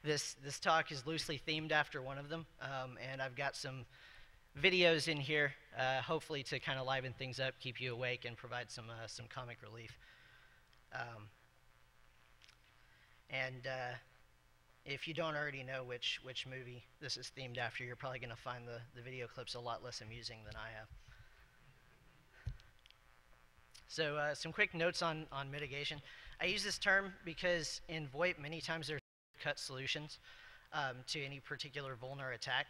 this talk is loosely themed after one of them, and I've got some videos in here, hopefully to kind of liven things up, keep you awake, and provide some comic relief. If you don't already know which movie this is themed after, you're probably going to find the video clips a lot less amusing than I have. So some quick notes on mitigation. I use this term because in VoIP, many times there's cut solutions to any particular vulner attack.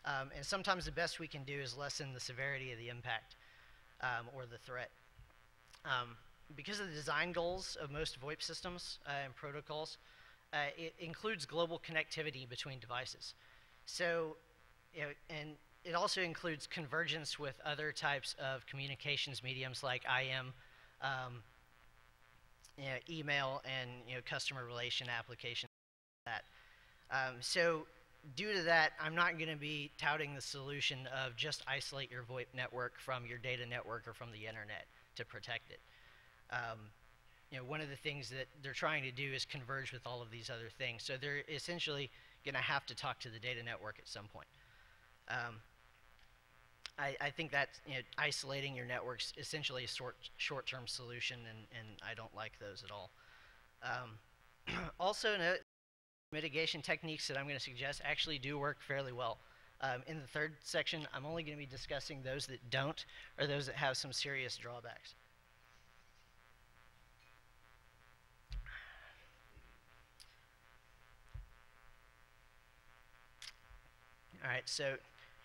And sometimes the best we can do is lessen the severity of the impact or the threat. Because of the design goals of most VoIP systems and protocols, it includes global connectivity between devices. So, and it also includes convergence with other types of communications mediums like IM, email, and customer relation applications. So due to that, I'm not going to be touting the solution of just isolate your VoIP network from your data network or from the internet to protect it. One of the things that they're trying to do is converge with all of these other things. So they're essentially going to have to talk to the data network at some point. I think that isolating your networks is essentially a short-term solution, and I don't like those at all. Also, mitigation techniques that I'm going to suggest actually do work fairly well. In the third section, I'm only going to be discussing those that don't, or those that have some serious drawbacks. All right, so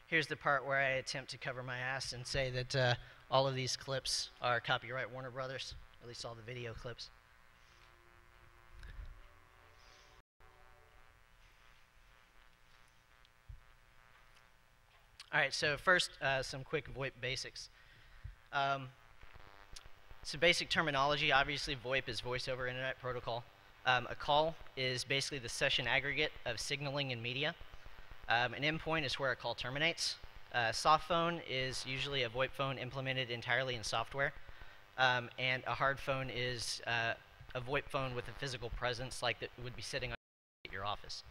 here's the part where I attempt to cover my ass and say that all of these clips are copyright Warner Brothers, at least all the video clips. All right, so first, some quick VoIP basics. So basic terminology, obviously VoIP is voice over internet protocol. A call is basically the session aggregate of signaling and media. An endpoint is where a call terminates. Soft phone is usually a VoIP phone implemented entirely in software. And a hard phone is a VoIP phone with a physical presence like that would be sitting at your office.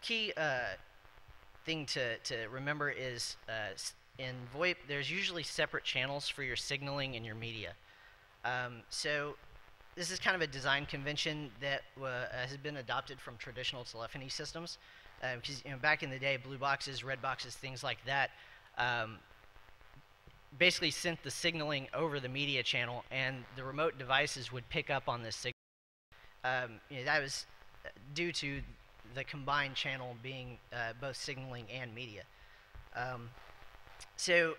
Key thing to remember is in VoIP, there's usually separate channels for your signaling and your media. So this is kind of a design convention that has been adopted from traditional telephony systems. Because back in the day, blue boxes, red boxes, things like that, basically sent the signaling over the media channel, and the remote devices would pick up on this signal. That was due to the combined channel being both signaling and media. So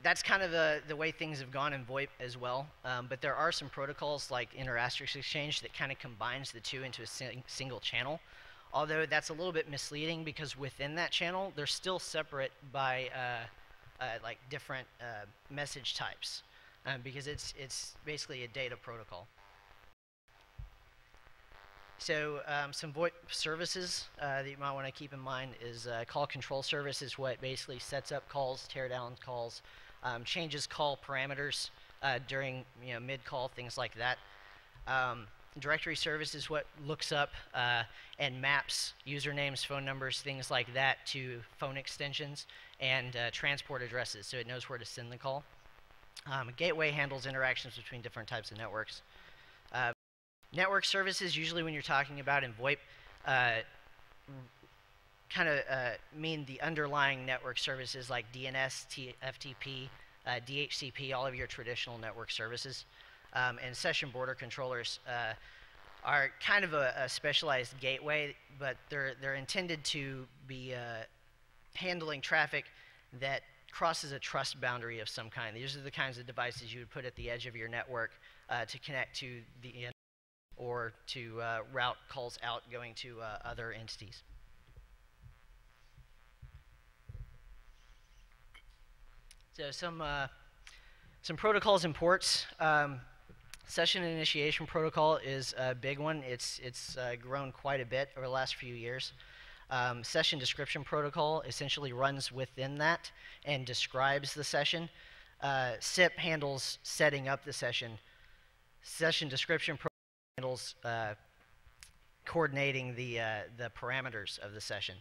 that's kind of the way things have gone in VoIP as well. But there are some protocols like inter-asterisk exchange that kind of combines the two into a single channel. Although that's a little bit misleading because within that channel, they're still separate by like different message types because it's basically a data protocol. So some VoIP services that you might want to keep in mind is call control service is what basically sets up calls, teardown calls, changes call parameters during mid-call, things like that. Directory service is what looks up and maps usernames, phone numbers, things like that to phone extensions and transport addresses, so it knows where to send the call. Gateway handles interactions between different types of networks. Network services, usually when you're talking about in VoIP, kind of mean the underlying network services like DNS, TFTP, DHCP, all of your traditional network services. And session border controllers are kind of a specialized gateway, but they're intended to be handling traffic that crosses a trust boundary of some kind. These are the kinds of devices you would put at the edge of your network to connect to the internet or to route calls out going to other entities. So some protocols and ports. Session initiation protocol is a big one. It's grown quite a bit over the last few years. Session description protocol essentially runs within that and describes the session. SIP handles setting up the session. Session description protocol handles coordinating the parameters of the session.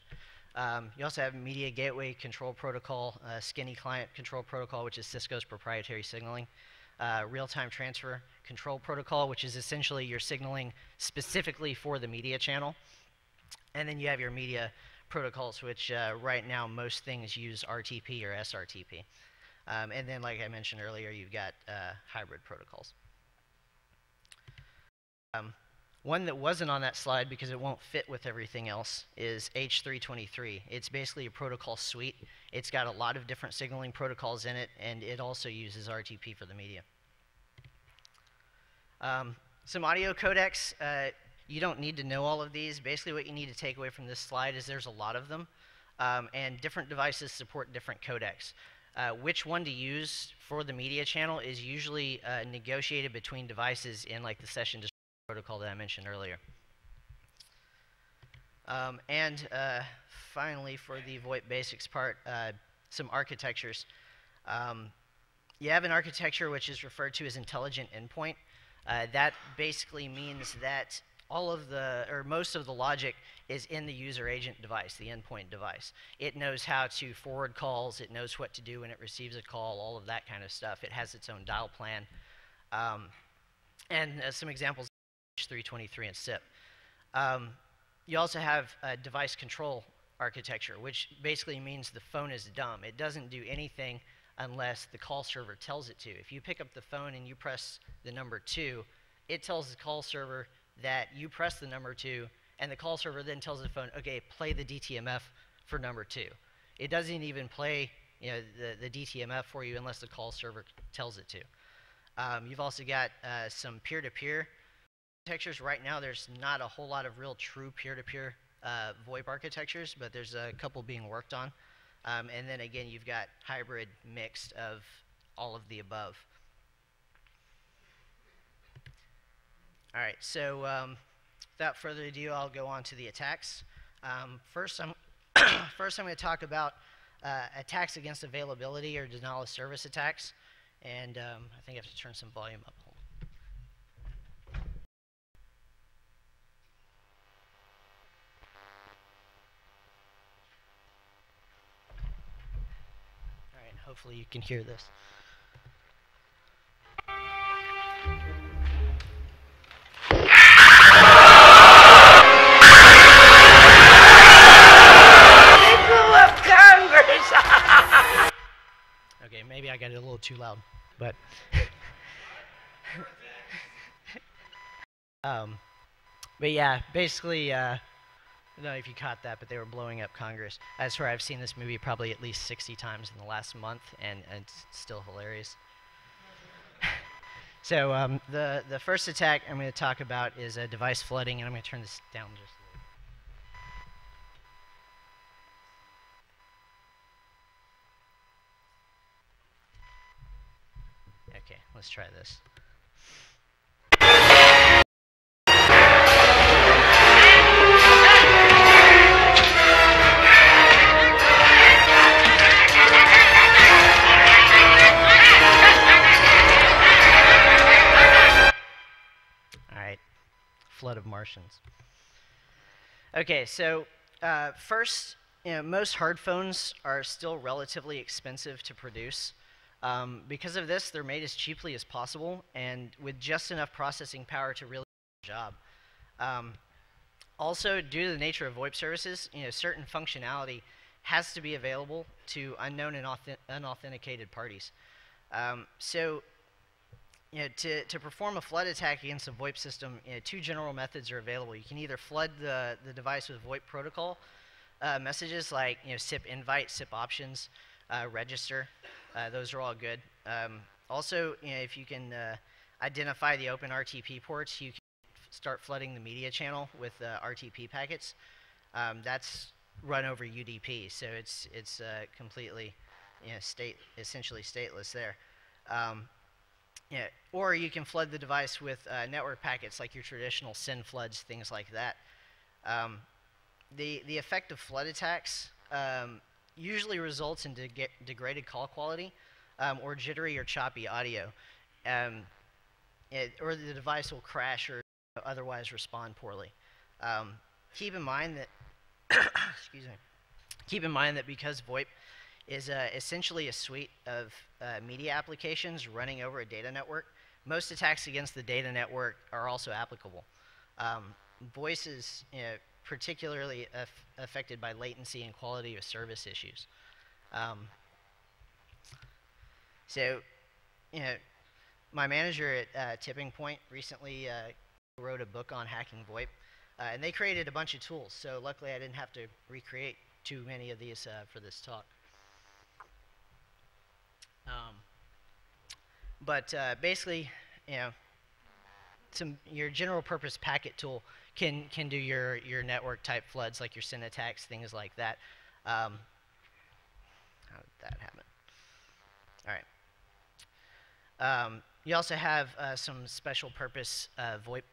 You also have Media Gateway Control Protocol, Skinny Client Control Protocol, which is Cisco's proprietary signaling. Real-time Transfer Control Protocol, which is essentially your signaling specifically for the media channel. And then you have your media protocols, which right now most things use RTP or SRTP. And then, like I mentioned earlier, you've got hybrid protocols. One that wasn't on that slide because it won't fit with everything else is H323. It's basically a protocol suite. It's got a lot of different signaling protocols in it, and it also uses RTP for the media. Some audio codecs. You don't need to know all of these. Basically, what you need to take away from this slide is there's a lot of them, and different devices support different codecs. Which one to use for the media channel is usually negotiated between devices in like the session protocol that I mentioned earlier. Finally, for the VoIP basics part, some architectures. You have an architecture which is referred to as intelligent endpoint. That basically means that all of the, or most of the logic is in the user agent device, the endpoint device. It knows how to forward calls, it knows what to do when it receives a call, all of that kind of stuff. It has its own dial plan. Some examples, H323 and SIP. You also have a device control architecture, which basically means the phone is dumb. It doesn't do anything unless the call server tells it to. If you pick up the phone and you press the number 2, it tells the call server that you press the number 2, and the call server then tells the phone, okay, play the DTMF for number 2. It doesn't even play, you know, the DTMF for you unless the call server tells it to. You've also got some peer-to-peer architectures. Right now, there's not a whole lot of real true peer-to-peer VoIP architectures, but there's a couple being worked on. And then again, you've got hybrid mixed of all of the above. All right, so without further ado, I'll go on to the attacks. First, I'm going to talk about attacks against availability or denial of service attacks. And I think I have to turn some volume up. All right, hopefully you can hear this. Okay, maybe I got it a little too loud, but but yeah, basically, I don't know if you caught that, but they were blowing up Congress. I swear I've seen this movie probably at least 60 times in the last month, and it's still hilarious. So the first attack I'm going to talk about is device flooding, and I'm going to turn this down just a little. Okay, let's try this. All right, flood of Martians. Okay, so first, you know, most hard phones are still relatively expensive to produce. Because of this, they're made as cheaply as possible and with just enough processing power to really do the job. Also, due to the nature of VoIP services, you know, certain functionality has to be available to unknown and unauthenticated parties. So, you know, to perform a flood attack against a VoIP system, you know, two general methods are available. You can either flood the device with VoIP protocol messages like, you know, SIP invite, SIP options, register. Those are all good. Also, you know, if you can identify the open RTP ports, you can start flooding the media channel with RTP packets. That's run over UDP, so it's completely, you know, essentially stateless there. Yeah, or you can flood the device with network packets like your traditional SYN floods, things like that. The effect of flood attacks usually results in degraded call quality or jittery or choppy audio. Or the device will crash or otherwise respond poorly. Keep in mind that excuse me. Keep in mind that because VoIP is essentially a suite of media applications running over a data network, most attacks against the data network are also applicable. Voice is particularly affected by latency and quality of service issues. So, my manager at Tipping Point recently wrote a book on hacking VoIP, and they created a bunch of tools. So luckily, I didn't have to recreate too many of these for this talk. But basically, your general purpose packet tool can do your network type floods, like your send attacks, things like that. How did that happen? All right. You also have some special purpose VoIP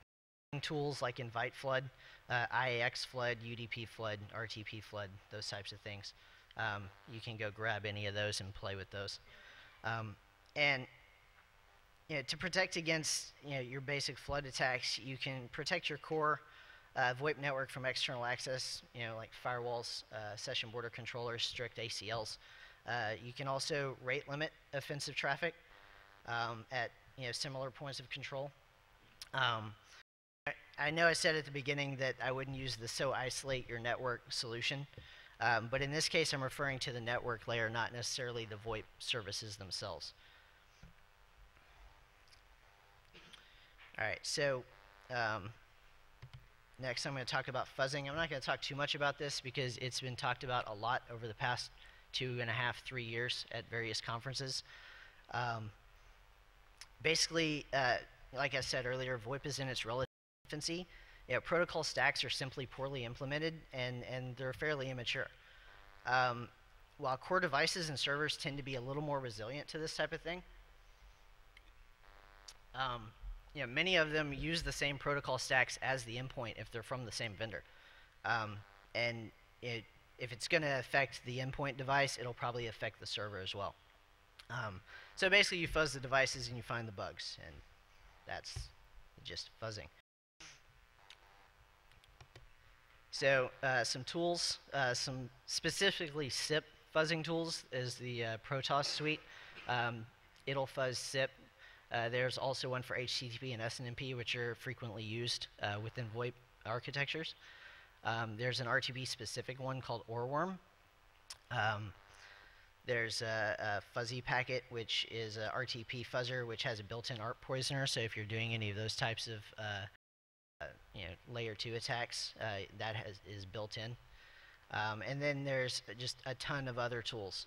tools like invite flood, IAX flood, UDP flood, RTP flood, those types of things. You can go grab any of those and play with those. And to protect against your basic flood attacks, you can protect your core VoIP network from external access, like firewalls, session border controllers, strict ACLs. You can also rate limit offensive traffic at similar points of control. I know I said at the beginning that I wouldn't use the so isolate your network solution, but in this case I'm referring to the network layer, not necessarily the VoIP services themselves. All right, so next I'm going to talk about fuzzing. I'm not going to talk too much about this because it's been talked about a lot over the past 2.5, 3 years at various conferences. Basically, like I said earlier, VoIP is in its relative infancy. Protocol stacks are simply poorly implemented, and they're fairly immature. While core devices and servers tend to be a little more resilient to this type of thing, many of them use the same protocol stacks as the endpoint if they're from the same vendor. And if it's going to affect the endpoint device, it'll probably affect the server as well. So basically, you fuzz the devices and you find the bugs, and that's just fuzzing. So some tools, some specifically SIP fuzzing tools is the Protoss suite. It'll fuzz SIP. There's also one for HTTP and SNMP, which are frequently used within VoIP architectures. There's an RTP specific one called Oreworm. There's a fuzzy packet, which is a RTP fuzzer, which has a built-in ARP poisoner. So if you're doing any of those types of layer 2 attacks, that is built in. And then there's just a ton of other tools.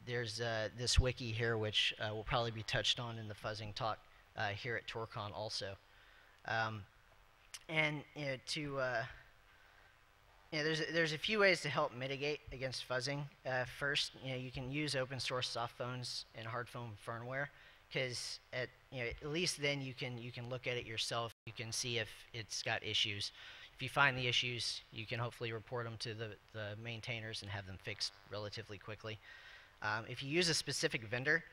There's this wiki here, which will probably be touched on in the fuzzing talk here at ToorCon also. And there's a few ways to help mitigate against fuzzing. First, you can use open source soft phones and hard phone firmware, because at least then you can look at it yourself. You can see if it's got issues. If you find the issues, you can hopefully report them to the maintainers and have them fixed relatively quickly. If you use a specific vendor,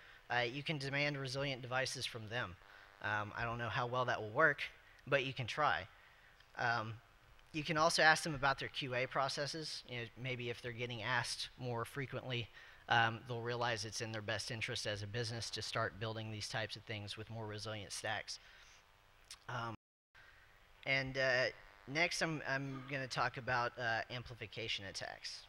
you can demand resilient devices from them. I don't know how well that will work, but you can try. You can also ask them about their QA processes. Maybe if they're getting asked more frequently, they'll realize it's in their best interest as a business to start building these types of things with more resilient stacks. Next, I'm going to talk about amplification attacks.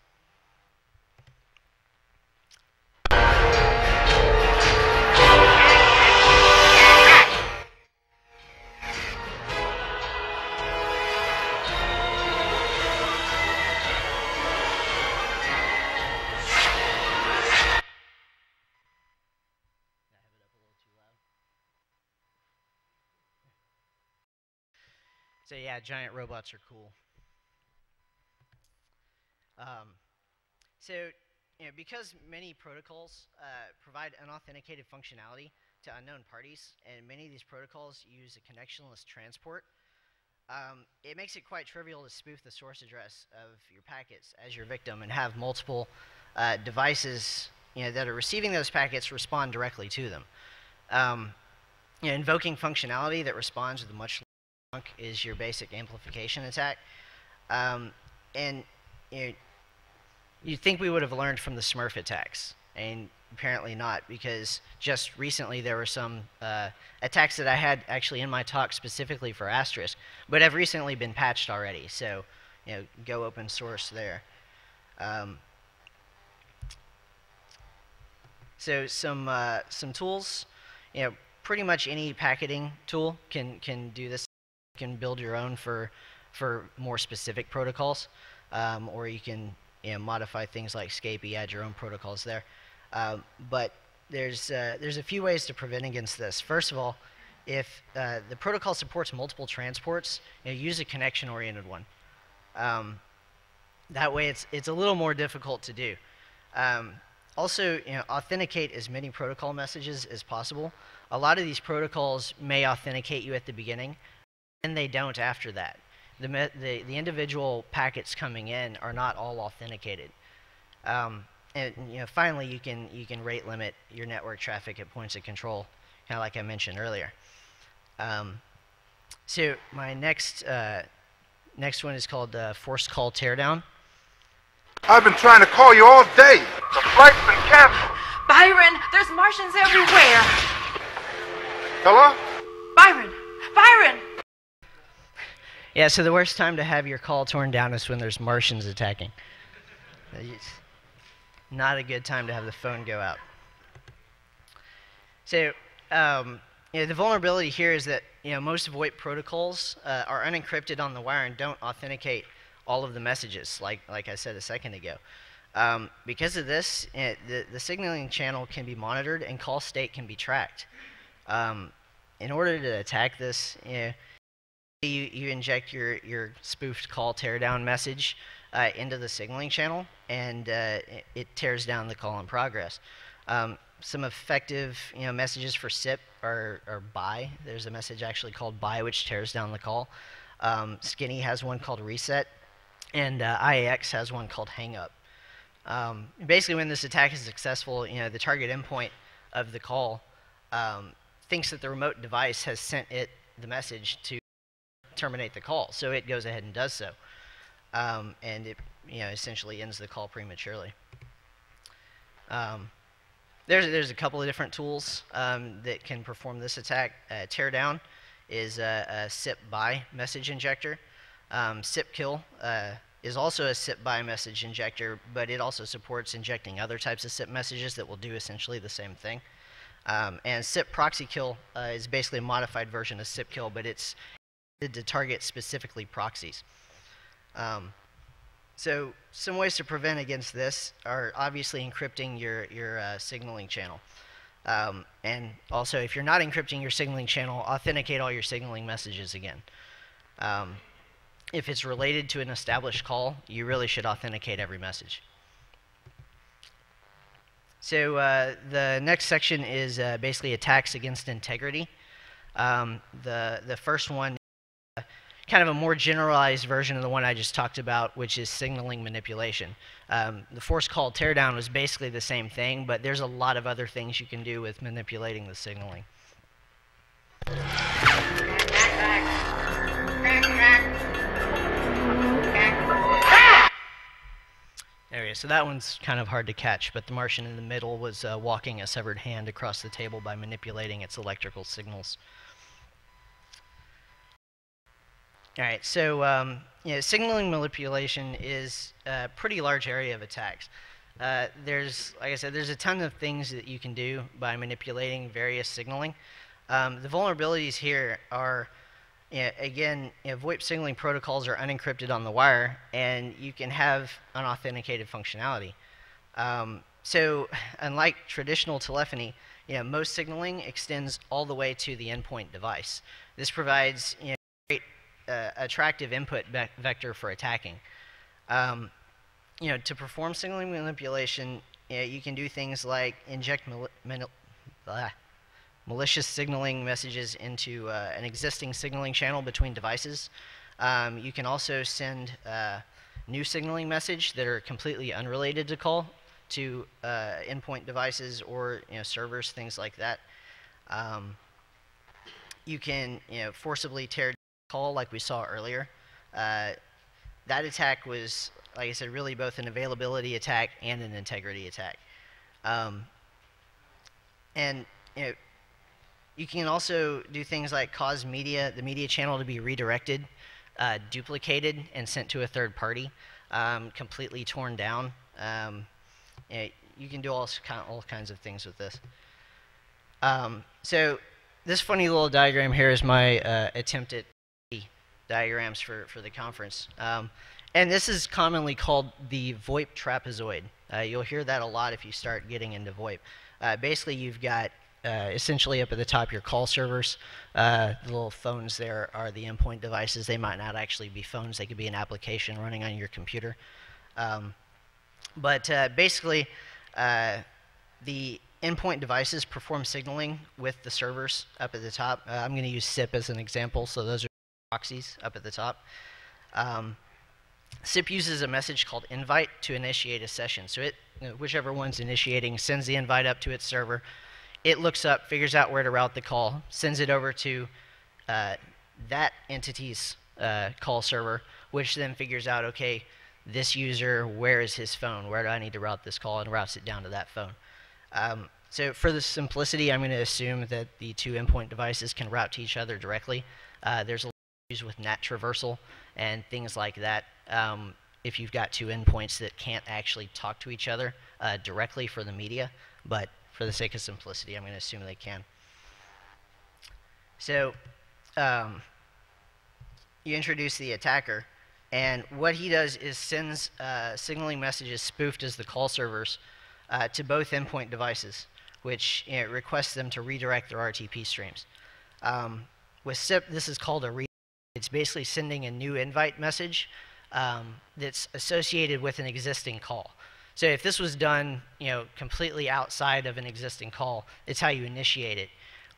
So yeah, giant robots are cool. Because many protocols provide unauthenticated functionality to unknown parties, and many of these protocols use a connectionless transport, it makes it quite trivial to spoof the source address of your packets as your victim and have multiple devices that are receiving those packets respond directly to them. Invoking functionality that responds with a much is your basic amplification attack. And you'd think we would have learned from the Smurf attacks, and apparently not, because just recently there were some attacks that I had actually in my talk specifically for Asterisk, but have recently been patched already, so go open source there. So some tools, pretty much any packaging tool can do this. You can build your own for more specific protocols, or you can modify things like Scapy, add your own protocols there. But there's a few ways to prevent against this. First of all, if the protocol supports multiple transports, use a connection-oriented one. That way, it's a little more difficult to do. Also, authenticate as many protocol messages as possible. A lot of these protocols may authenticate you at the beginning, and they don't after that. The individual packets coming in are not all authenticated. And finally, you can rate limit your network traffic at points of control, kind of like I mentioned earlier. So my next one is called Forced Call Teardown. I've been trying to call you all day. The flight's been canceled. Byron, there's Martians everywhere. Hello? Byron! Byron! Yeah, so the worst time to have your call torn down is when there's Martians attacking. It's not a good time to have the phone go out. So, the vulnerability here is that most VoIP protocols are unencrypted on the wire and don't authenticate all of the messages, like I said a second ago. Because of this, the signaling channel can be monitored and call state can be tracked. In order to attack this, you inject your spoofed call teardown message into the signaling channel, and it tears down the call in progress. Some effective messages for SIP are buy. There's a message actually called buy which tears down the call. Skinny has one called reset, and IAX has one called hang up. Basically, when this attack is successful, the target endpoint of the call thinks that the remote device has sent it the message to terminate the call, so it goes ahead and does so, and it essentially ends the call prematurely. There's a couple of different tools that can perform this attack. Teardown is a SIP buy message injector. SIP kill is also a SIP buy message injector, but it also supports injecting other types of SIP messages that will do essentially the same thing. And SIP proxy kill is basically a modified version of SIP kill, but it's to target specifically proxies. So some ways to prevent against this are obviously encrypting your signaling channel. And also, if you're not encrypting your signaling channel, authenticate all your signaling messages again. If it's related to an established call, you really should authenticate every message. So the next section is basically attacks against integrity. The first one is kind of a more generalized version of the one I just talked about, which is signaling manipulation. The forced call teardown was basically the same thing, but there's a lot of other things you can do with manipulating the signaling. There we go. So that one's kind of hard to catch, but the Martian in the middle was walking a severed hand across the table by manipulating its electrical signals. All right, so signaling manipulation is a pretty large area of attacks. Like I said, there's a ton of things that you can do by manipulating various signaling. The vulnerabilities here are, again, VoIP signaling protocols are unencrypted on the wire, and you can have unauthenticated functionality. So unlike traditional telephony, most signaling extends all the way to the endpoint device. This provides great attractive input vector for attacking. To perform signaling manipulation, you can do things like inject malicious signaling messages into an existing signaling channel between devices. You can also send new signaling message that are completely unrelated to call to endpoint devices or servers, things like that. You can forcibly tear call like we saw earlier, that attack was, like I said, really both an availability attack and an integrity attack. And you can also do things like cause the media channel to be redirected, duplicated, and sent to a third party, completely torn down. You can do all kinds of things with this. So this funny little diagram here is my attempt at diagrams for the conference. And this is commonly called the VoIP trapezoid. You'll hear that a lot if you start getting into VoIP. Basically, you've got essentially up at the top your call servers. The little phones there are the endpoint devices. They might not actually be phones. They could be an application running on your computer. But basically, the endpoint devices perform signaling with the servers up at the top. I'm going to use SIP as an example, so those are proxies up at the top. SIP uses a message called invite to initiate a session. So whichever one's initiating sends the invite up to its server. It looks up, figures out where to route the call, sends it over to that entity's call server, which then figures out, okay, this user, where is his phone? Where do I need to route this call? And routes it down to that phone. So for the simplicity, I'm going to assume that the two endpoint devices can route to each other directly. There's a lot of issues with NAT traversal and things like that. If you've got two endpoints that can't actually talk to each other directly for the media, but for the sake of simplicity, I'm going to assume they can. So you introduce the attacker, and what he does is sends signaling messages spoofed as the call servers to both endpoint devices, which requests them to redirect their RTP streams. With SIP, this is called a redirect. It's basically sending a new invite message that's associated with an existing call. So if this was done, completely outside of an existing call, it's how you initiate it.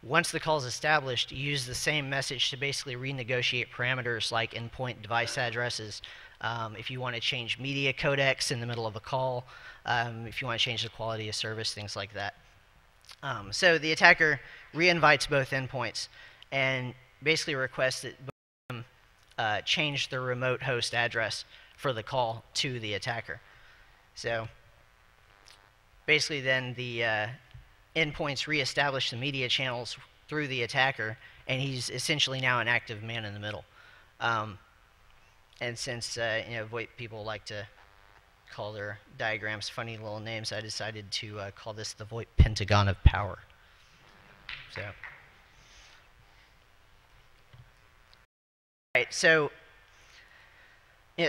Once the call is established, you use the same message to basically renegotiate parameters like endpoint device addresses. If you want to change media codecs in the middle of a call, if you want to change the quality of service, things like that. So the attacker re-invites both endpoints and basically requests that both of them change the remote host address for the call to the attacker. So basically then the endpoints reestablish the media channels through the attacker, and he's essentially now an active man in the middle. And since VoIP people like to call their diagrams funny little names, I decided to call this the VoIP Pentagon of Power. So, right, so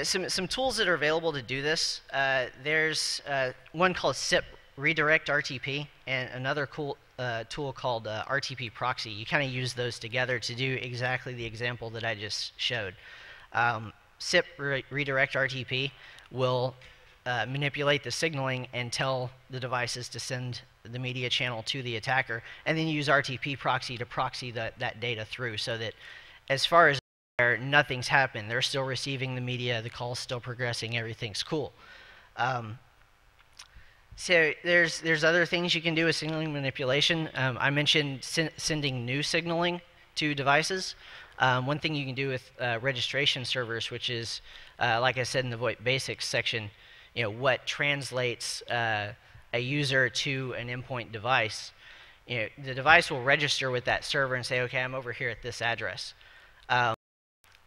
some tools that are available to do this. There's one called SIP Redirect RTP, and another cool tool called RTP Proxy. You kind of use those together to do exactly the example that I just showed. SIP Redirect RTP will manipulate the signaling and tell the devices to send the media channel to the attacker, and then use RTP Proxy to proxy that data through, so that as far as nothing's happened. They're still receiving the media, the call's still progressing, everything's cool. So there's other things you can do with signaling manipulation. I mentioned sending new signaling to devices. One thing you can do with registration servers, which is, like I said in the VoIP Basics section, what translates a user to an endpoint device. The device will register with that server and say, okay, I'm over here at this address.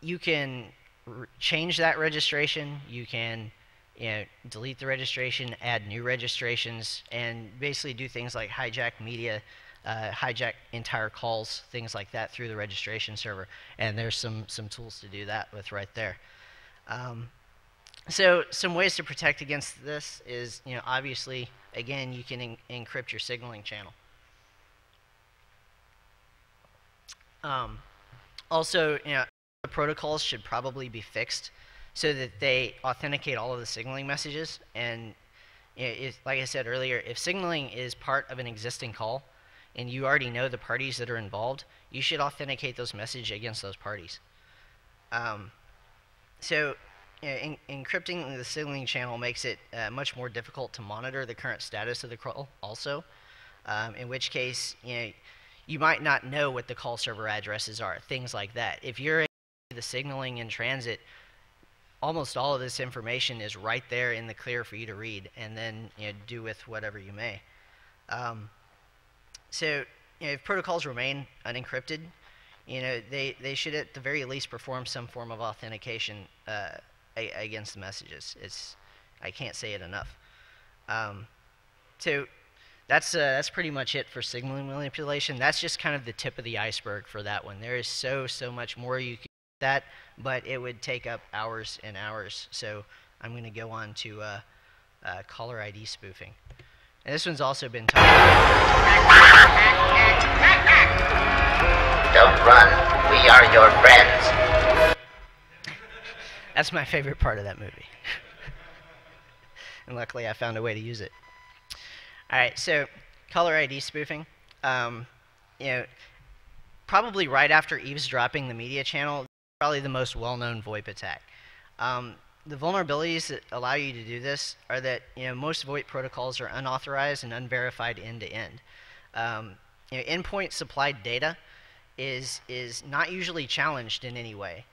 You can change that registration. You can delete the registration, add new registrations, and basically do things like hijack media, hijack entire calls, things like that through the registration server. And there's some tools to do that with right there. So some ways to protect against this is, obviously, again, you can encrypt your signaling channel. Also, the protocols should probably be fixed so that they authenticate all of the signaling messages. And like I said earlier, if signaling is part of an existing call and you already know the parties that are involved, you should authenticate those messages against those parties. So encrypting the signaling channel makes it much more difficult to monitor the current status of the call also, in which case you might not know what the call server addresses are, things like that. If you're the signaling in transit, almost all of this information is right there in the clear for you to read, and then do with whatever you may. So if protocols remain unencrypted, they should at the very least perform some form of authentication against the messages. I can't say it enough. So that's pretty much it for signaling manipulation. That's just kind of the tip of the iceberg for that one. There is so much more you can do with that, but it would take up hours and hours. So I'm going to go on to caller ID spoofing. And this one's also been talked about. Don't run. We are your friends. That's my favorite part of that movie. And luckily I found a way to use it. Alright, so caller ID spoofing. Probably right after eavesdropping the media channel, probably the most well-known VoIP attack. The vulnerabilities that allow you to do this are that most VoIP protocols are unauthorized and unverified end-to-end. Endpoint supplied data is not usually challenged in any way.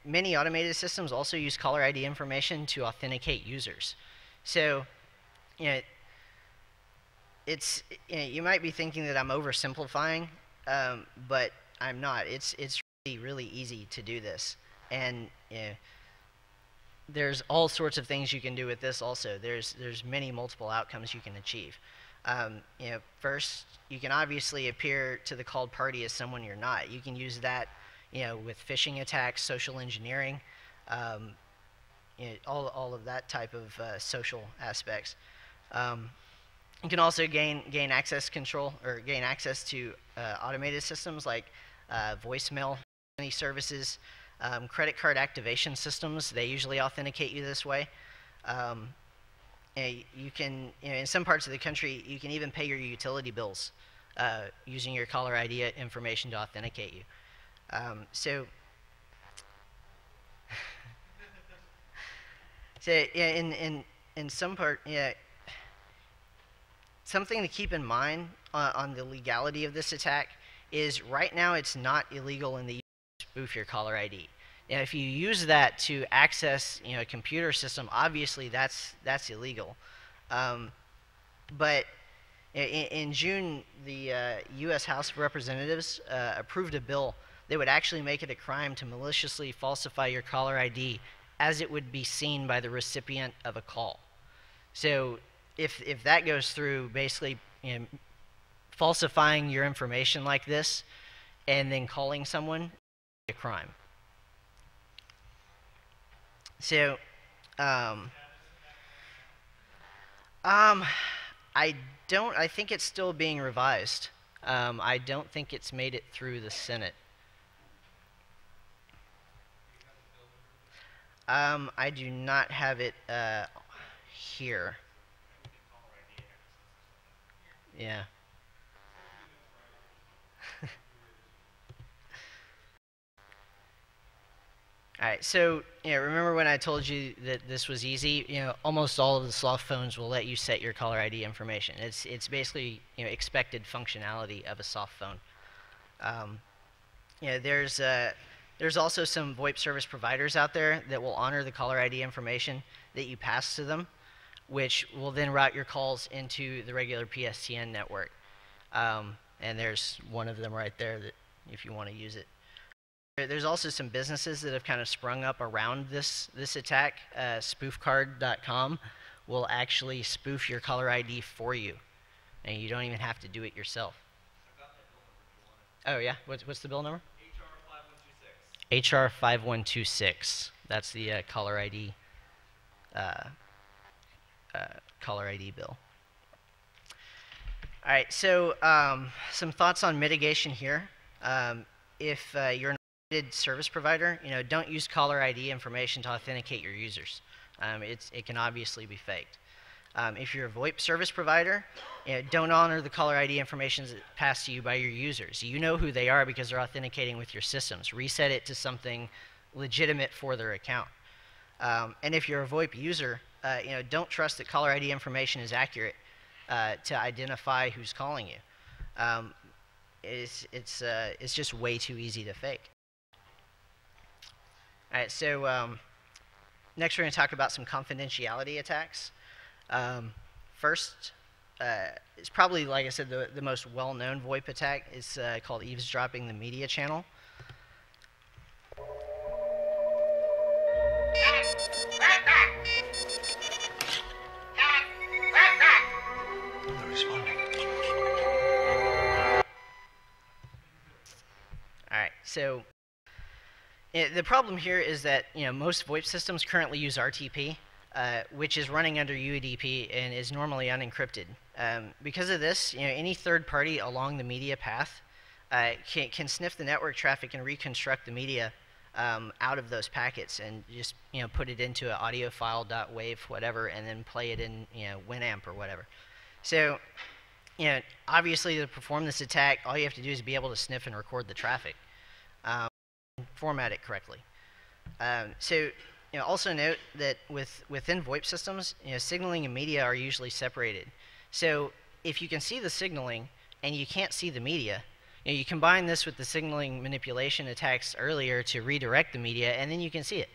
Many automated systems also use caller ID information to authenticate users. So, you might be thinking that I'm oversimplifying, but I'm not. It's really easy to do this, and there's all sorts of things you can do with this. Also, there's many multiple outcomes you can achieve. First, you can obviously appear to the called party as someone you're not. You can use that, with phishing attacks, social engineering, all of that type of social aspects. You can also gain access control or gain access to automated systems like voicemail services, credit card activation systems. They usually authenticate you this way. You can, in some parts of the country, you can even pay your utility bills using your caller ID information to authenticate you. So in some part, something to keep in mind on the legality of this attack is right now it's not illegal in the US to spoof your caller ID. If you use that to access a computer system, obviously that's illegal. But in June, the U.S. House of Representatives approved a bill that would actually make it a crime to maliciously falsify your caller ID as it would be seen by the recipient of a call. So if that goes through, basically falsifying your information like this and then calling someone, a crime. So I think it's still being revised. I don't think it's made it through the Senate. I do not have it here. Yeah. Alright, so remember when I told you that this was easy? Almost all of the soft phones will let you set your caller ID information. It's basically expected functionality of a soft phone. There's also some VoIP service providers out there that will honor the caller ID information that you pass to them, which will then route your calls into the regular PSTN network. And there's one of them right there that if you want to use it. There's also some businesses that have kind of sprung up around this attack. Spoofcard.com will actually spoof your caller ID for you, and you don't even have to do it yourself. Oh yeah, what's the bill number? HR 5126. That's the caller ID bill. All right, so some thoughts on mitigation here. If you're service provider, don't use caller ID information to authenticate your users. It can obviously be faked. If you're a VoIP service provider, don't honor the caller ID information that's passed to you by your users. You know who they are because they're authenticating with your systems. Reset it to something legitimate for their account. And if you're a VoIP user, don't trust that caller ID information is accurate to identify who's calling you. It's just way too easy to fake. All right, so next we're going to talk about some confidentiality attacks. First, it's probably, like I said, the most well-known VoIP attack is called eavesdropping the media channel. They're responding. All right, so the problem here is that most VoIP systems currently use RTP, which is running under UDP and is normally unencrypted. Because of this, any third party along the media path can sniff the network traffic and reconstruct the media out of those packets and just put it into an audio file .wav whatever and then play it in Winamp or whatever. So obviously to perform this attack, all you have to do is be able to sniff and record the traffic. Format it correctly. Also note that within VoIP systems, signaling and media are usually separated. So if you can see the signaling and you can't see the media, you combine this with the signaling manipulation attacks earlier to redirect the media, and then you can see it.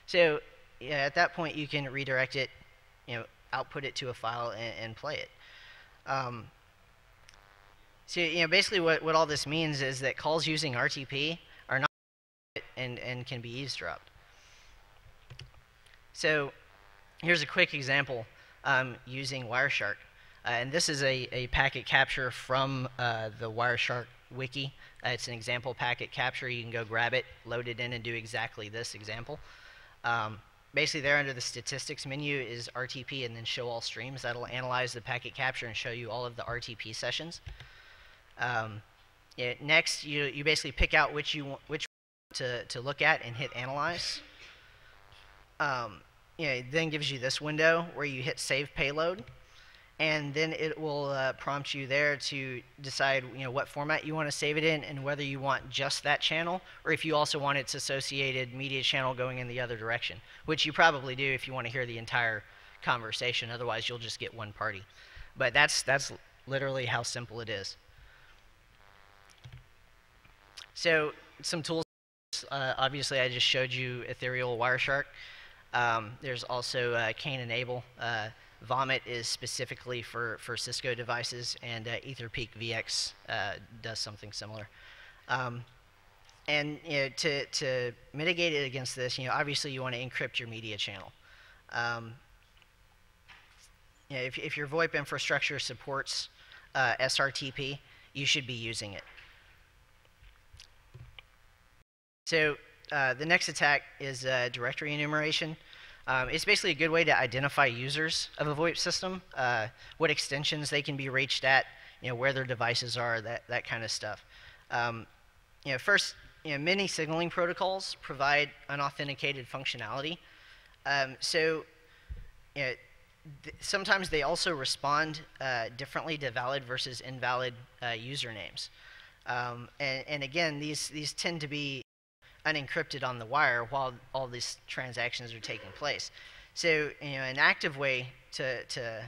So at that point, you can redirect it, output it to a file and play it. So basically what all this means is that calls using RTP are not and can be eavesdropped. So here's a quick example using Wireshark. And this is a packet capture from the Wireshark wiki. It's an example packet capture. You can go grab it, load it in, and do exactly this example. Basically, there under the statistics menu is RTP and then show all streams. That'll analyze the packet capture and show you all of the RTP sessions. Next, you basically pick out which you want to look at and hit analyze. It then gives you this window where you hit save payload, and then it will prompt you there to decide what format you want to save it in and whether you want just that channel or if you also want its associated media channel going in the other direction, which you probably do if you want to hear the entire conversation. Otherwise, you'll just get one party. But that's literally how simple it is. So some tools. Obviously, I just showed you Ethereal Wireshark. There's also Cane Enable. Vomit is specifically for Cisco devices, and EtherPeak VX does something similar. And to mitigate it against this, obviously you want to encrypt your media channel. If your VoIP infrastructure supports SRTP, you should be using it. So the next attack is directory enumeration. It's basically a good way to identify users of a VoIP system, what extensions they can be reached at, where their devices are, that kind of stuff. First, many signaling protocols provide unauthenticated functionality. Sometimes they also respond differently to valid versus invalid usernames. And again, these tend to be unencrypted on the wire while all these transactions are taking place. So an active way to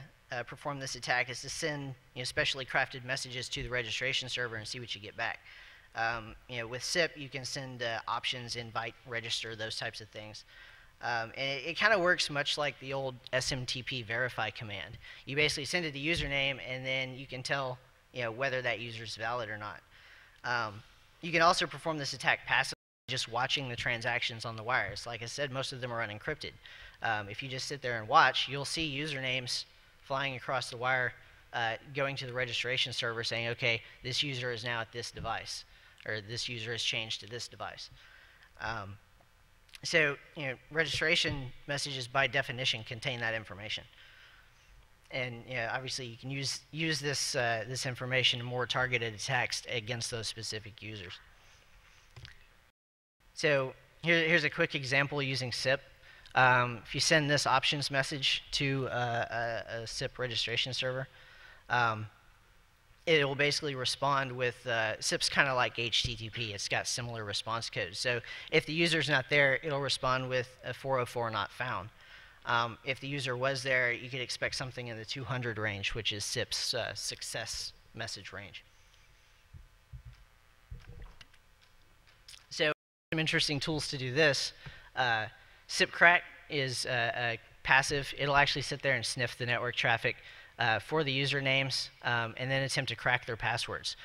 perform this attack is to send specially crafted messages to the registration server and see what you get back. With SIP, you can send options, invite, register, those types of things. And it kind of works much like the old SMTP verify command. You basically send it a username, and then you can tell whether that user is valid or not. You can also perform this attack passively, just watching the transactions on the wires. Like I said, most of them are unencrypted. If you just sit there and watch, you'll see usernames flying across the wire, going to the registration server saying, okay, this user is now at this device, or this user has changed to this device. So registration messages by definition contain that information. And obviously you can use this, this information in more targeted attacks against those specific users. So here's a quick example using SIP. If you send this options message to a SIP registration server, it will basically respond with, SIP's kind of like HTTP. It's got similar response codes. So if the user's not there, it'll respond with a 404 not found. If the user was there, you could expect something in the 200 range, which is SIP's success message range. So some interesting tools to do this. SIP-crack is passive. It'll actually sit there and sniff the network traffic for the usernames and then attempt to crack their passwords.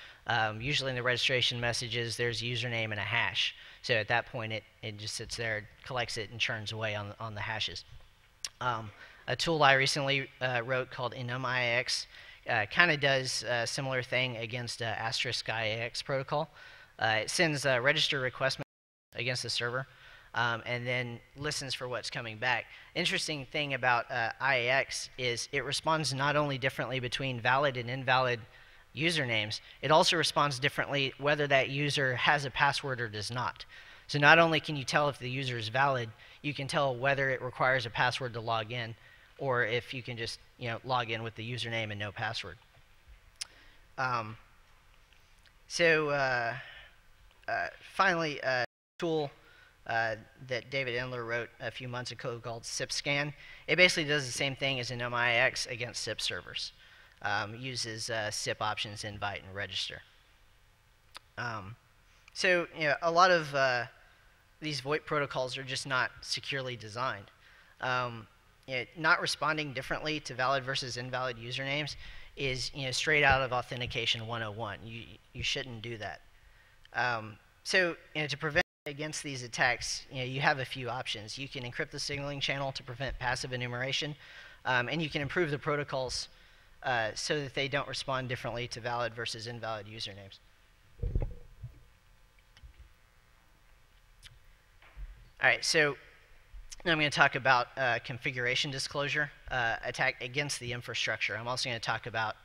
Usually in the registration messages, there's a username and a hash. So at that point, it just sits there, collects it, and churns away on the hashes. A tool I recently wrote called Enumeration kind of does a similar thing against asterisk IAX protocol. It sends a register request against the server and then listens for what's coming back. Interesting thing about IAX is it responds not only differently between valid and invalid usernames, it also responds differently whether that user has a password or does not. So not only can you tell if the user is valid, you can tell whether it requires a password to log in, or if you can just log in with the username and no password. Finally, a tool that David Endler wrote a few months ago called SIP-scan. It basically does the same thing as Enumeration against SIP servers. Uses SIP options, invite, and register. A lot of these VoIP protocols are just not securely designed. Not responding differently to valid versus invalid usernames is straight out of Authentication 101. You shouldn't do that. To prevent against these attacks, you have a few options. You can encrypt the signaling channel to prevent passive enumeration, and you can improve the protocols so that they don't respond differently to valid versus invalid usernames. All right, so now I'm going to talk about configuration disclosure attack against the infrastructure. I'm also going to talk about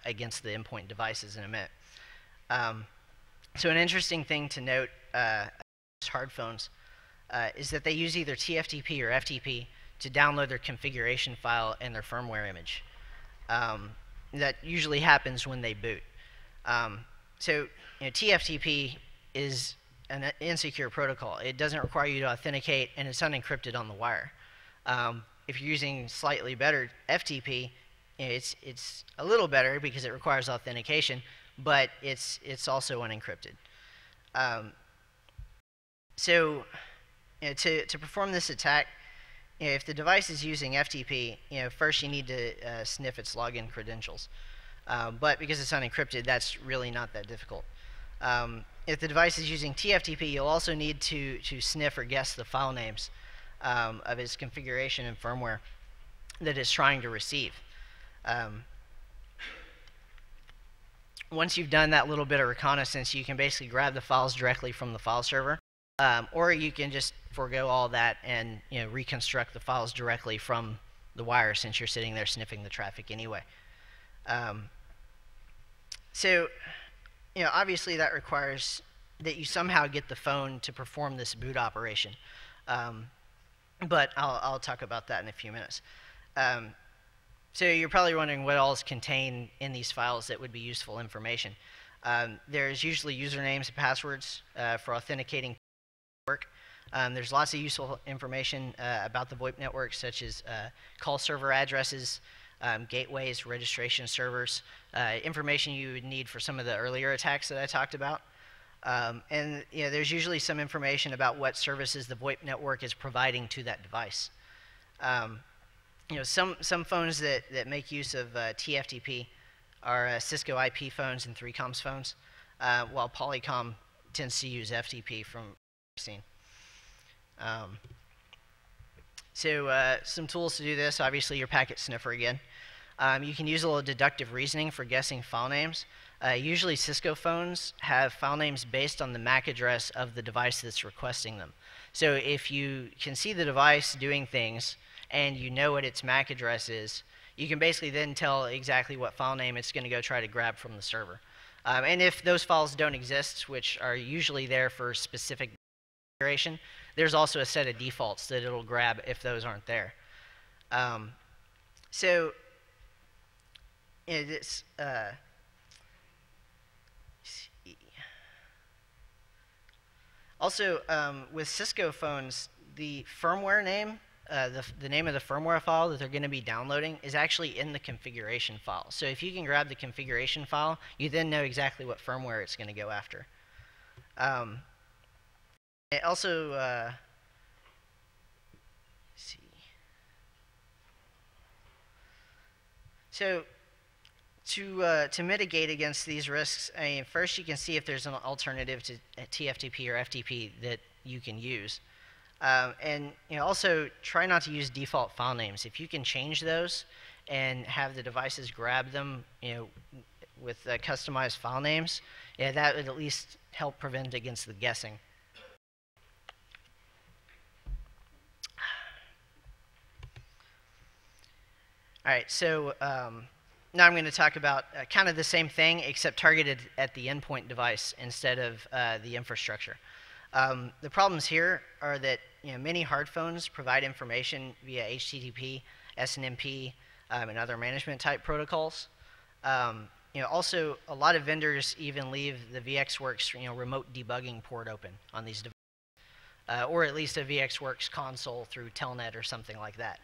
against the endpoint devices in a minute. So an interesting thing to note hard phones is that they use either TFTP or FTP to download their configuration file and their firmware image. That usually happens when they boot. TFTP is an insecure protocol. It doesn't require you to authenticate, and it's unencrypted on the wire. If you're using slightly better FTP, it's a little better because it requires authentication, but it's also unencrypted. To perform this attack, if the device is using FTP, first you need to sniff its login credentials. But because it's unencrypted, that's really not that difficult. If the device is using TFTP, you'll also need to sniff or guess the file names of its configuration and firmware that it's trying to receive. Once you've done that little bit of reconnaissance, you can basically grab the files directly from the file server, or you can just forego all that and reconstruct the files directly from the wire, since you're sitting there sniffing the traffic anyway. Obviously that requires that you somehow get the phone to perform this boot operation. But I'll talk about that in a few minutes. So you're probably wondering what all is contained in these files that would be useful information. There's usually usernames and passwords for authenticating network. There's lots of useful information about the VoIP network, such as call server addresses, gateways, registration servers, information you would need for some of the earlier attacks that I talked about. And there's usually some information about what services the VoIP network is providing to that device. Some phones that make use of TFTP are Cisco IP phones and 3Coms phones, while Polycom tends to use FTP from what I've seen. Some tools to do this: obviously your packet sniffer again. You can use a little deductive reasoning for guessing file names. Usually Cisco phones have file names based on the MAC address of the device that's requesting them. So if you can see the device doing things and you know what its MAC address is, you can basically then tell exactly what file name it's going to go try to grab from the server. And if those files don't exist, which are usually there for specific configuration, there's also a set of defaults that it'll grab if those aren't there. Also, with Cisco phones, the firmware name, the name of the firmware file that they're going to be downloading is actually in the configuration file. So if you can grab the configuration file, you then know exactly what firmware it's going to go after. Also, see. So to mitigate against these risks, I mean, first you can see if there's an alternative to TFTP or FTP that you can use. And also try not to use default file names. If you can change those and have the devices grab them with customized file names, that would at least help prevent against the guessing. All right, so now I'm going to talk about kind of the same thing, except targeted at the endpoint device instead of the infrastructure. The problems here are that many hard phones provide information via HTTP, SNMP, and other management type protocols. Also, a lot of vendors even leave the VxWorks remote debugging port open on these devices, or at least a VxWorks console through Telnet or something like that.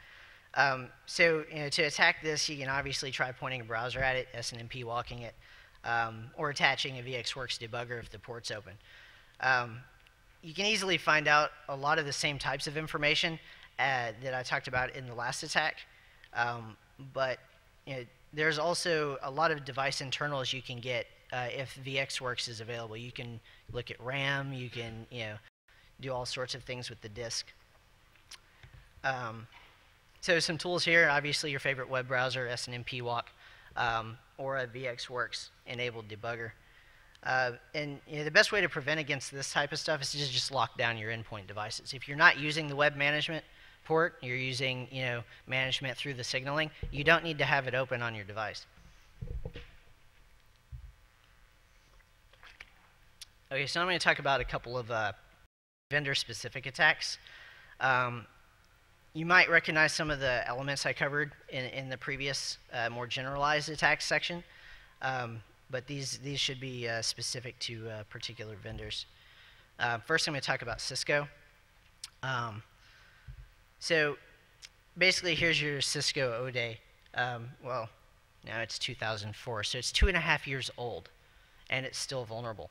So to attack this, you can obviously try pointing a browser at it, SNMP walking it, or attaching a VxWorks debugger if the port's open. You can easily find out a lot of the same types of information that I talked about in the last attack, but there's also a lot of device internals you can get if VxWorks is available. You can look at RAM, you can do all sorts of things with the disk. So some tools here, obviously your favorite web browser, SNMP walk, or a VxWorks enabled debugger. And the best way to prevent against this type of stuff is to just lock down your endpoint devices. If you're not using the web management port, you're using management through the signaling, you don't need to have it open on your device. Okay, so I'm going to talk about a couple of vendor-specific attacks. You might recognize some of the elements I covered in the previous more generalized attacks section. But these should be specific to particular vendors. First, I'm going to talk about Cisco. So basically, here's your Cisco O-Day. Well, now it's 2004, so it's 2.5 years old, and it's still vulnerable.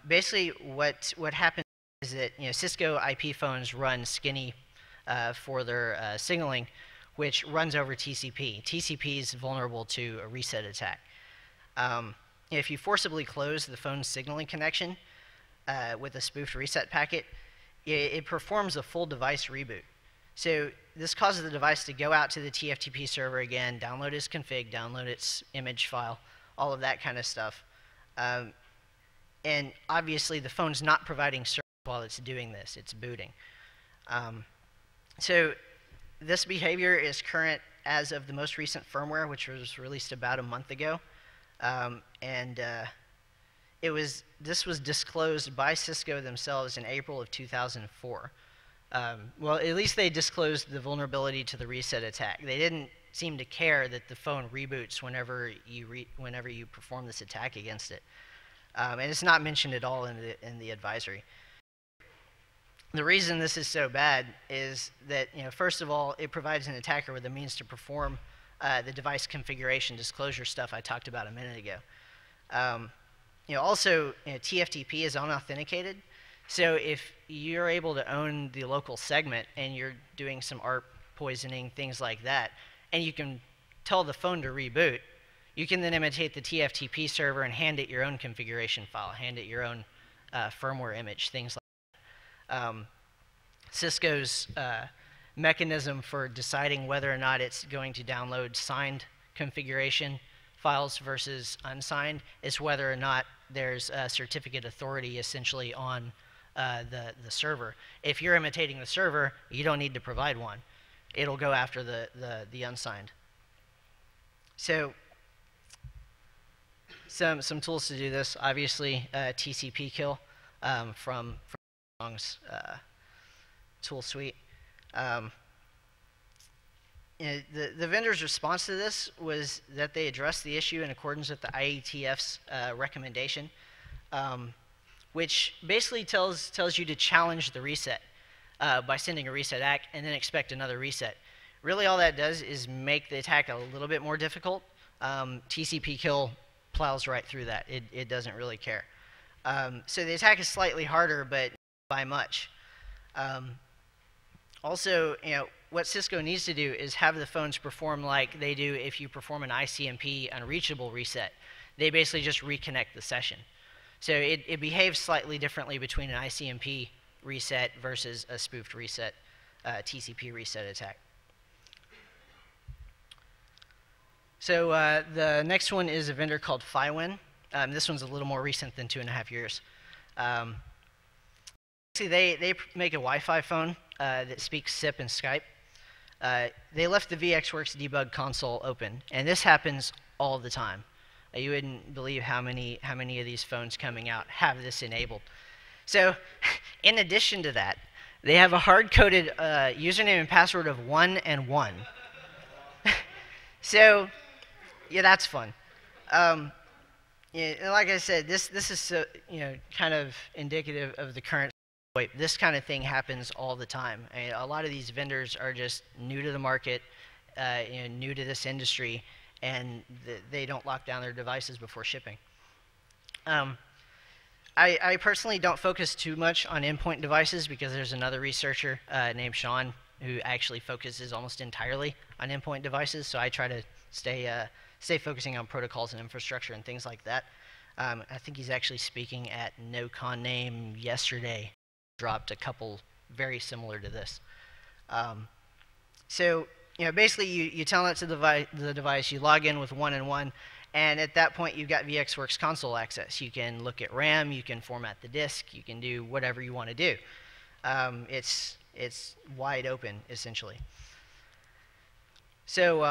Basically, what happens is that Cisco IP phones run skinny for their signaling, which runs over TCP. TCP is vulnerable to a reset attack. If you forcibly close the phone's signaling connection with a spoofed reset packet, it performs a full device reboot. So this causes the device to go out to the TFTP server again, download its config, download its image file, all of that kind of stuff. And obviously, the phone's not providing service while it's doing this. It's booting. So this behavior is current as of the most recent firmware, which was released about a month ago. This was disclosed by Cisco themselves in April of 2004. Well, at least they disclosed the vulnerability to the reset attack. They didn't seem to care that the phone reboots whenever you perform this attack against it. And it's not mentioned at all in the advisory. The reason this is so bad is that, first of all, it provides an attacker with a means to perform the device configuration disclosure stuff I talked about a minute ago. Also, TFTP is unauthenticated, so if you're able to own the local segment and you're doing some ARP poisoning, things like that, and you can tell the phone to reboot, you can then imitate the TFTP server and hand it your own configuration file, hand it your own firmware image, things like that. Cisco's mechanism for deciding whether or not it's going to download signed configuration files versus unsigned is whether or not there's a certificate authority essentially on the server. If you're imitating the server, you don't need to provide one. It'll go after the unsigned. So some tools to do this, obviously TCP kill from Long's tool suite. The vendor's response to this was that they addressed the issue in accordance with the IETF's recommendation, which basically tells you to challenge the reset by sending a reset ACK and then expect another reset. Really all that does is make the attack a little bit more difficult. TCP kill plows right through that. It doesn't really care. So the attack is slightly harder, but by much. Also, what Cisco needs to do is have the phones perform like they do if you perform an ICMP unreachable reset. They basically just reconnect the session. So it behaves slightly differently between an ICMP reset versus a spoofed reset, TCP reset attack. So the next one is a vendor called FiWin. This one's a little more recent than 2.5 years. They make a Wi-Fi phone that speaks SIP and Skype. They left the VxWorks debug console open, and this happens all the time. You wouldn't believe how many of these phones coming out have this enabled. So, in addition to that, they have a hard-coded username and password of 1 and 1. So, yeah, that's fun. Yeah, like I said, this is so, kind of indicative of the current. This kind of thing happens all the time. I mean, a lot of these vendors are just new to the market, new to this industry, and they don't lock down their devices before shipping. I personally don't focus too much on endpoint devices because there's another researcher named Sean who actually focuses almost entirely on endpoint devices. So I try to stay focusing on protocols and infrastructure and things like that. I think he's actually speaking at NoCon Name yesterday. Dropped a couple very similar to this. So basically you tell it to the device, you log in with 1 and 1, and at that point you've got VxWorks console access. You can look at RAM, you can format the disk, you can do whatever you want to do. It's wide open essentially. So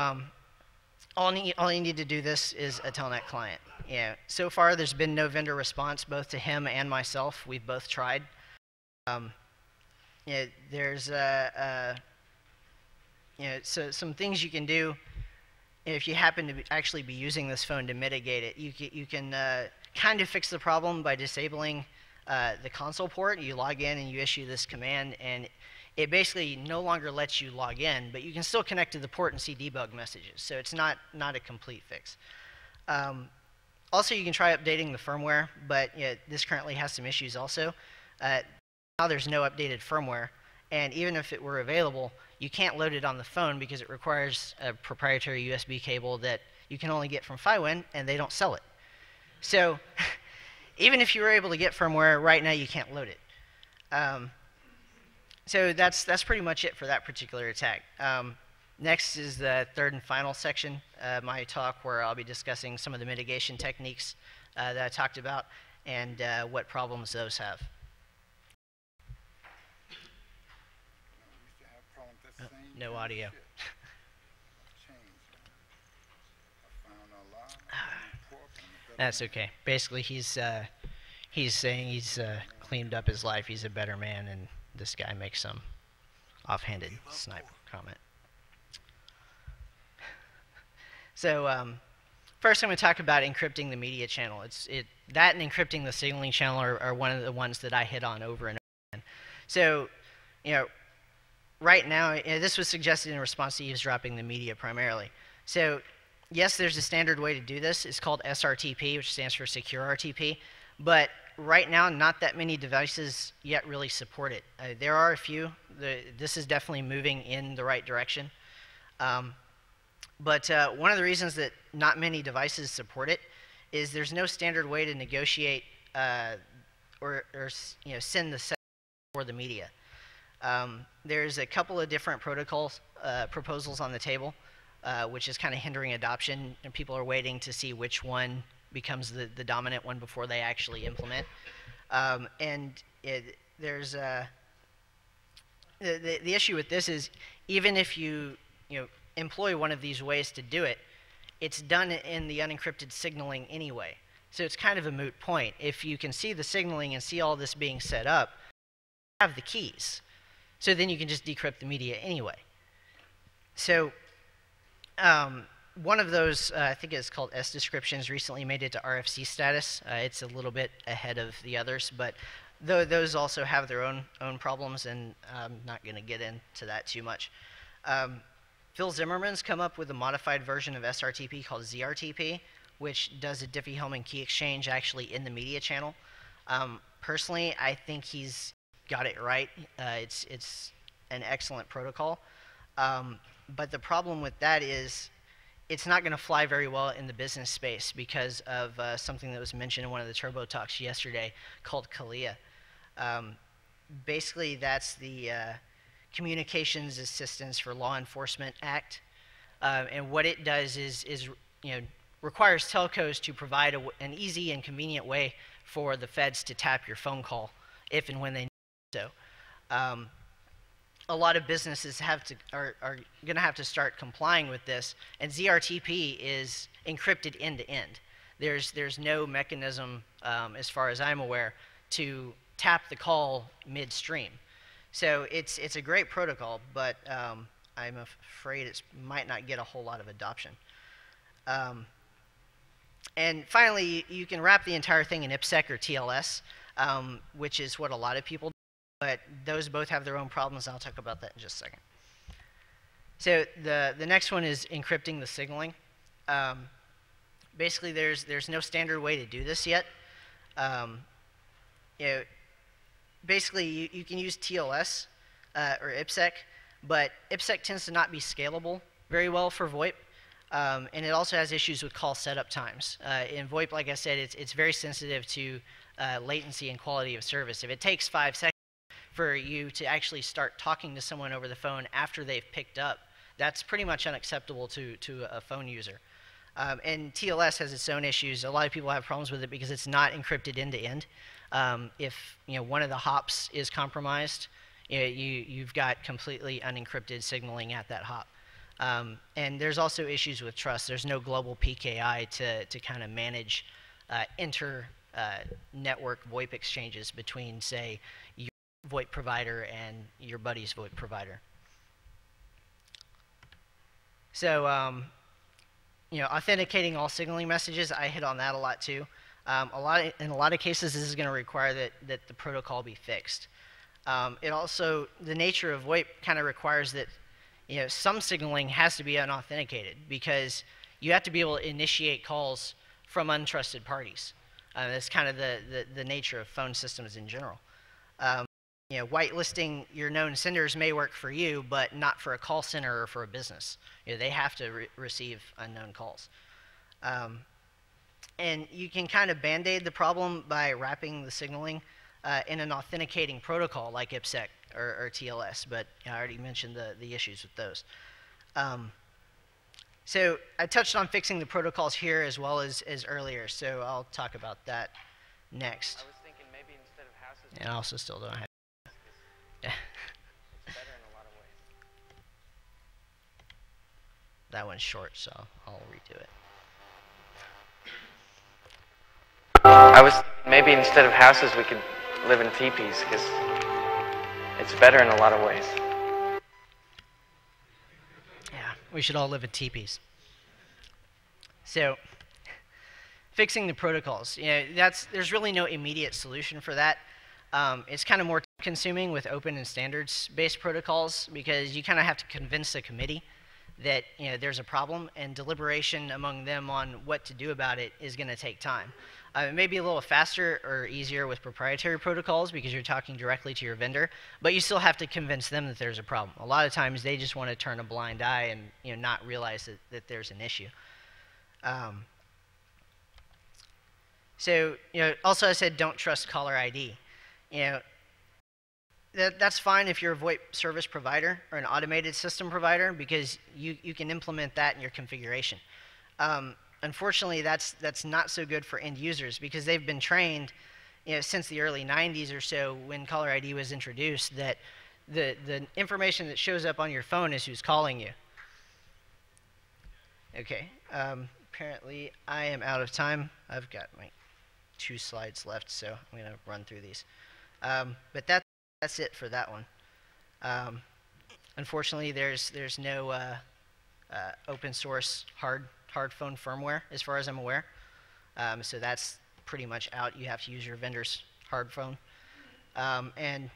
all you need to do this is a telnet client. So far there's been no vendor response both to him and myself. We've both tried. There's so some things you can do if you happen to actually be using this phone to mitigate it. You can kind of fix the problem by disabling the console port. You log in and you issue this command, and it basically no longer lets you log in, but you can still connect to the port and see debug messages. So it's not a complete fix. Also, you can try updating the firmware, but this currently has some issues also. Now there's no updated firmware, and even if it were available, you can't load it on the phone because it requires a proprietary USB cable that you can only get from FiWin, and they don't sell it. So even if you were able to get firmware, right now you can't load it. So that's pretty much it for that particular attack. Next is the third and final section of my talk, where I'll be discussing some of the mitigation techniques that I talked about and what problems those have. No audio. That's okay. Basically, he's saying he's cleaned up his life. He's a better man, and this guy makes some offhanded snipe comment. So first, I'm going to talk about encrypting the media channel. That and encrypting the signaling channel are one of the ones that I hit on over and over again. So, right now, this was suggested in response to eavesdropping the media primarily. So, yes, there's a standard way to do this. It's called SRTP, which stands for Secure RTP. But right now, not that many devices yet really support it. There are a few. This is definitely moving in the right direction. But one of the reasons that not many devices support it is there's no standard way to negotiate or send the set for the media. There's a couple of different protocols proposals on the table, which is kind of hindering adoption, and people are waiting to see which one becomes the dominant one before they actually implement. There's the issue with this is even if you employ one of these ways to do it, it's done in the unencrypted signaling anyway. So it's kind of a moot point. If you can see the signaling and see all this being set up, you have the keys. So then you can just decrypt the media anyway. So one of those, I think it's called S descriptions, recently made it to RFC status. It's a little bit ahead of the others, but those also have their own problems, and I'm not going to get into that too much. Phil Zimmerman's come up with a modified version of SRTP called ZRTP, which does a Diffie-Hellman key exchange actually in the media channel. Personally, I think he's got it right. It's an excellent protocol. But the problem with that is it's not going to fly very well in the business space because of something that was mentioned in one of the Turbo talks yesterday called CALIA. Basically, that's the Communications Assistance for Law Enforcement Act. And what it does is requires telcos to provide an easy and convenient way for the feds to tap your phone call if and when they need so. A lot of businesses are going to have to start complying with this, and ZRTP is encrypted end-to-end. There's no mechanism, as far as I'm aware, to tap the call midstream. So it's a great protocol, but I'm afraid it might not get a whole lot of adoption. And finally, you can wrap the entire thing in IPsec or TLS, which is what a lot of people do, but those both have their own problems. I'll talk about that in just a second. So the next one is encrypting the signaling. Basically, there's no standard way to do this yet. Basically, you can use TLS or IPsec, but IPsec tends to not be scalable very well for VoIP, and it also has issues with call setup times. In VoIP, like I said, it's very sensitive to latency and quality of service. If it takes 5 seconds for you to actually start talking to someone over the phone after they've picked up, that's pretty much unacceptable to a phone user. And TLS has its own issues. A lot of people have problems with it because it's not encrypted end-to-end. If one of the hops is compromised, you've got completely unencrypted signaling at that hop. And there's also issues with trust. There's no global PKI to kind of manage inter-network VoIP exchanges between, say, your VoIP provider and your buddy's VoIP provider. So, authenticating all signaling messages, I hit on that a lot too. In a lot of cases, this is going to require that the protocol be fixed. It also, the nature of VoIP kind of requires that some signaling has to be unauthenticated because you have to be able to initiate calls from untrusted parties. That's kind of the nature of phone systems in general. Whitelisting your known senders may work for you, but not for a call center or for a business. They have to receive unknown calls. And you can kind of band-aid the problem by wrapping the signaling in an authenticating protocol like IPsec or TLS, but I already mentioned the issues with those. So I touched on fixing the protocols here as well as earlier, so I'll talk about that next. I was thinking maybe instead of houses... And I also still don't have... It's better in a lot of ways. That one's short, so I'll redo it. I was thinking maybe instead of houses we could live in teepees because it's better in a lot of ways. Yeah, we should all live in teepees. So, fixing the protocols. There's really no immediate solution for that. It's kind of more consuming with open and standards-based protocols because you kind of have to convince the committee that there's a problem, and deliberation among them on what to do about it is going to take time. It may be a little faster or easier with proprietary protocols because you're talking directly to your vendor, but you still have to convince them that there's a problem. A lot of times they just want to turn a blind eye and not realize that there's an issue. So also I said don't trust caller ID. That's fine if you're a VoIP service provider or an automated system provider because you can implement that in your configuration. Unfortunately, that's not so good for end users because they've been trained since the early 90s or so when caller ID was introduced that the information that shows up on your phone is who's calling you. Okay, apparently I am out of time. I've got my 2 slides left, so I'm going to run through these. But that's it for that one. Unfortunately, there's no open source hard phone firmware as far as I'm aware. So that's pretty much out. You have to use your vendor's hard phone. And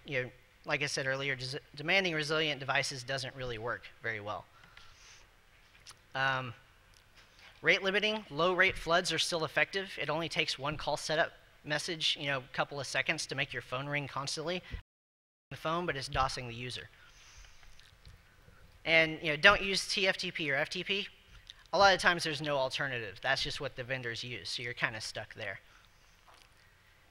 like I said earlier, demanding resilient devices doesn't really work very well. Rate limiting, low rate floods are still effective. It only takes one call setup message, a couple of seconds to make your phone ring constantly. The phone, but it's DOSing the user. And don't use TFTP or FTP. A lot of times there's no alternative. That's just what the vendors use, so you're kind of stuck there.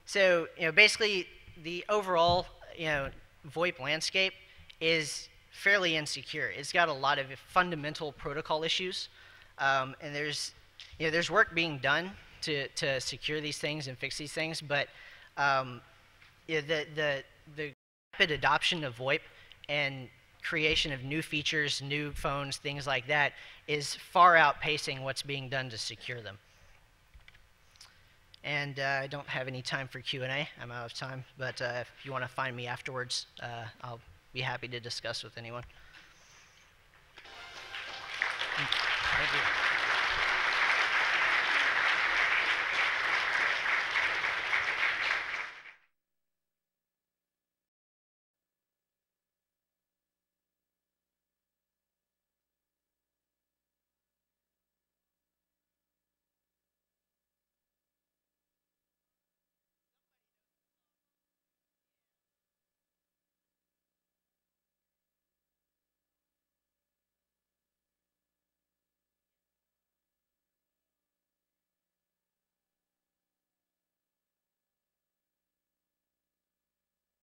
So basically the overall VoIP landscape is fairly insecure. It's got a lot of fundamental protocol issues, and there's work being done to secure these things and fix these things, but the rapid adoption of VoIP and creation of new features, new phones, things like that, is far outpacing what's being done to secure them. And I don't have any time for Q&A. I'm out of time, but if you want to find me afterwards, I'll be happy to discuss with anyone. Thank you.